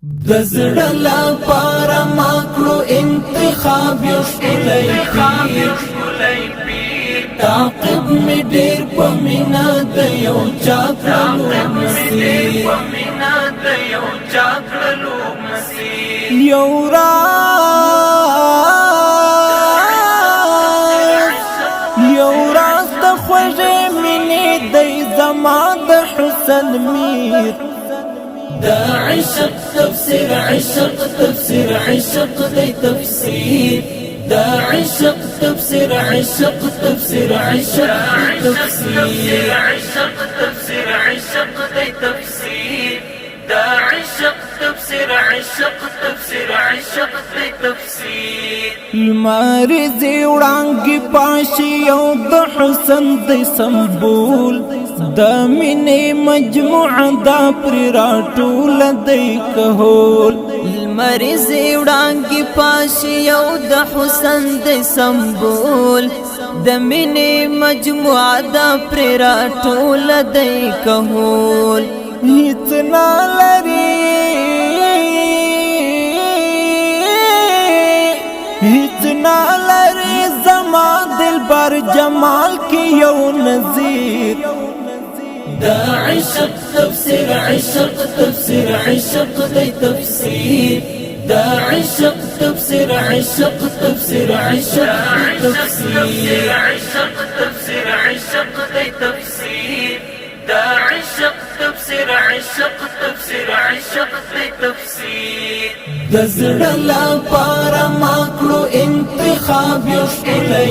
دزړه لپاره ماکړو انتخاب یو ښکلی پیر تعقیب می ډیر په مینا د یو چا کړلو مسیر یو راز د خوږې مینې دی زما د حسن میر دا عشق تفسير عشق تفسير عشق دي تفسير دا عشق تفسير عشق تفسير عشق تفسير عشق تفسير عشق دي تفسير دا عشق تفسير عشق تفسير عشق دي تفسير المارزي وړانګي پاشي یو د حسن د سمبول د مینې مجموعه دا پر راټول دی کهول المارزي وړانګي پاشي یو د حسن د سمبول د مینې مجموعه دا پر راټول دی کهول هیڅ نالری زما دلبر جمال کی یو نظیر دا عشق تفسير عشق تفسير عشق دي تفسير دا عشق تفسير عشق تفسير عشق تفسير عشق تفسير عشق دي تفسير دا عشق تفسير عشق تفسير عشق دي تفسير دزړه لپاره ماکړو انتخاب یو ښکلی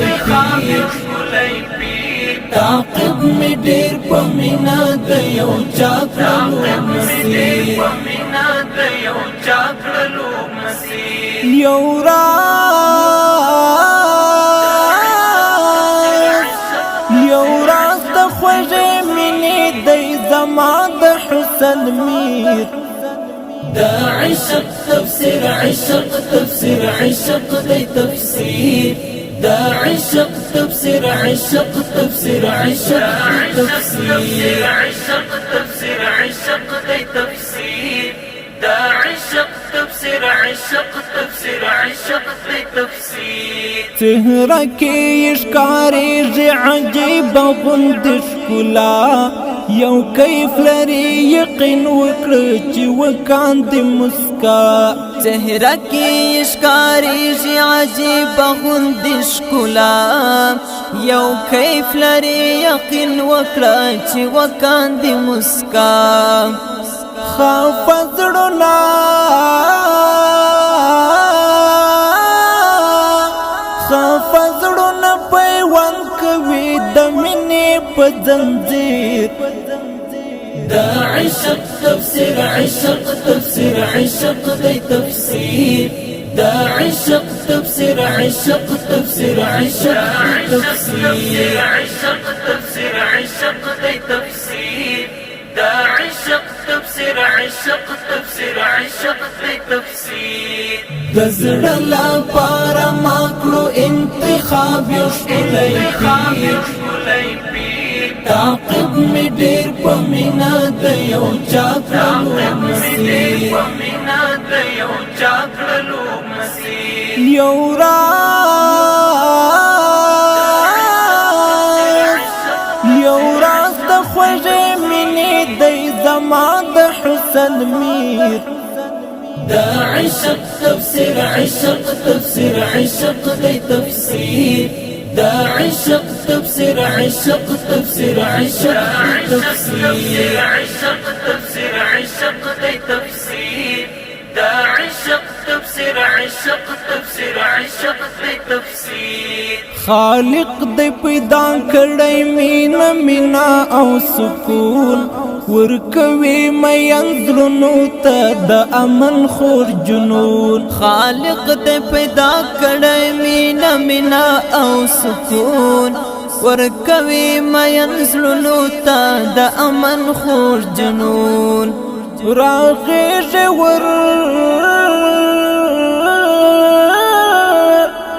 پیر تعقیب می ډیر په مینا د یو چا کړلو مسیر یو راز د خوږې مینې دی زما د حسن میر دا عشق تفسير عشق تفسير عشق دي تفسير دا عشق تفسير عشق تفسير عشق تفسير عشق تفسير عشق دي تفسير دا عشق تفسير عشق تفسير عشق دي تفسير چهره کې ښکارېږي عجیب غوندې ښکلا یو کیف لري یقین وکړه چې وکاندې مسکا چهره کې ښکارېږي عجیب غوندې ښکلا یو کیف لري یقین وکړه چې وکاندې مسکا خاف زړونه پیوند کوي د مینې په زنځیر دا عشق تفسير عشق تفسير عشق دي تفسير دا عشق تفسير عشق تفسير عشق تفسير عشق تفسير عشق دي تفسير دا عشق تفسير عشق تفسير عشق دي تفسير دزړه لپاره ماکړو انتخاب یو ښکلی پیر تعقیب می ډیر په مینا د یو چا کړلو مسیر یو راز د خوږې مینې دی زما د حسن میر دا عشق تفسير عشق تفسير عشق دي تفسير دا عشق تفسير عشق تفسير عشق تفسير عشق تفسير عشق دي تفسير دا عشق تفسير عشق تفسير عشق دي تفسير خالق دې پیدا کړی مینا او سکون ورکوي مین زړونو ته د امن خور جنون خالق دې پیدا کړی مینا او سکون ورکوي مین زړونو ته د امن خور جنون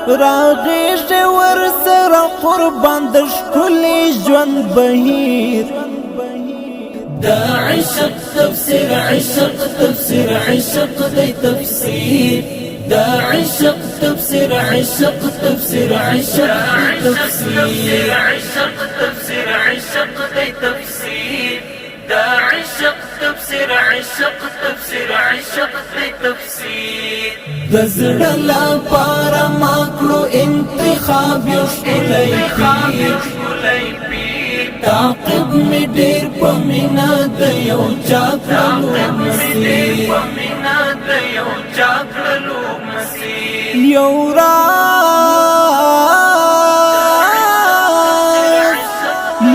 راغېږي ور سره قربان د ښکلي ژوند بهیر دا عشق تفسیر عشق تفسیر عشق دی تفسیر دا عشق تفسیر عشق تفسیر عشق تفسیر عشق تفسیر عشق دی تفسیر دا عشق تفسیر عشق تفسیر عشق دی تفسیر د زړه لپاره ما کړو انتخاب یو ښکلی پیر تعقیب می ډېر په مینا د یو چا کړلو مسیر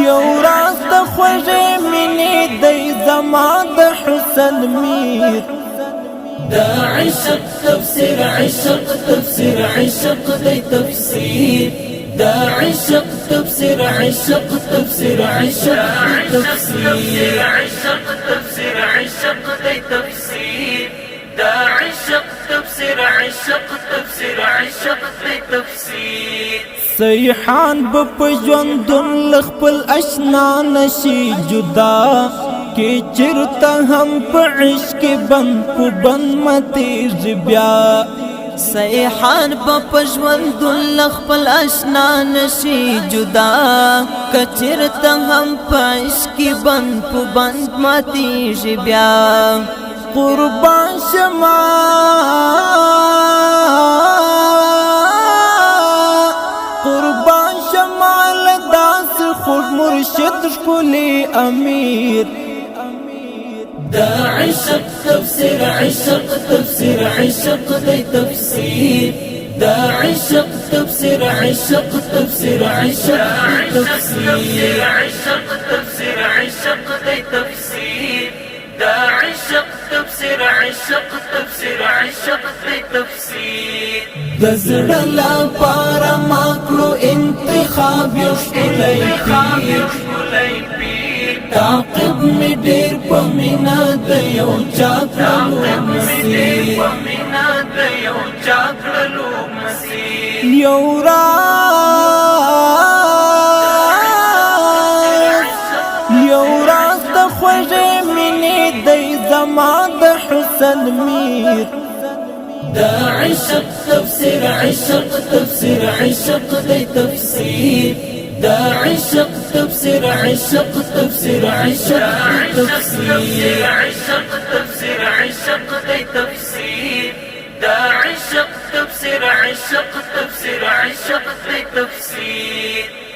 یو راز د خوږې مینې دی زما د حسن میر دا عشق تفسیر عشق تفسیر عشق دی تفسیر دا عشق تفسیر عشق تفسیر عشق تفسیر عشق تفسیر عشق دی تفسیر دا عشق تفسیر عشق تفسیر عشق دی تفسیر سیحان په ژوندون له خپل اشنا نشي جدا کې چرته هم په عشق بند په بند متیږي بیا سیحان په ژوندون له خپل اشنا نشي جدا کچرته هم په عشق بند په بند ماتیږي بیا قربان شما لداس خود مرشد ښکلی امیر دا عشق تفسیر عشق تفسیر عشق دی تفسیر دا عشق تفسیر عشق تفسیر عشق تفسیر عشق تفسیر عشق دی تفسیر دا عشق تفسیر عشق تفسیر عشق دی تفسیر د زړه لپاره ما کړو انتخاب یو ښکلی پیر تعقیب می ډېر په مینا د یو چا کړلو مسیر یو راز د خوږې مینې دی زما د حسن میر دا عشق تفسیر عشق تفسیر عشق دی تفسیر دا عشق تفسیر عشق تفسیر عشق تفسیر عشق تفسیر عشق دی تفسیر دا عشق تفسیر عشق تفسیر عشق دی تفسیر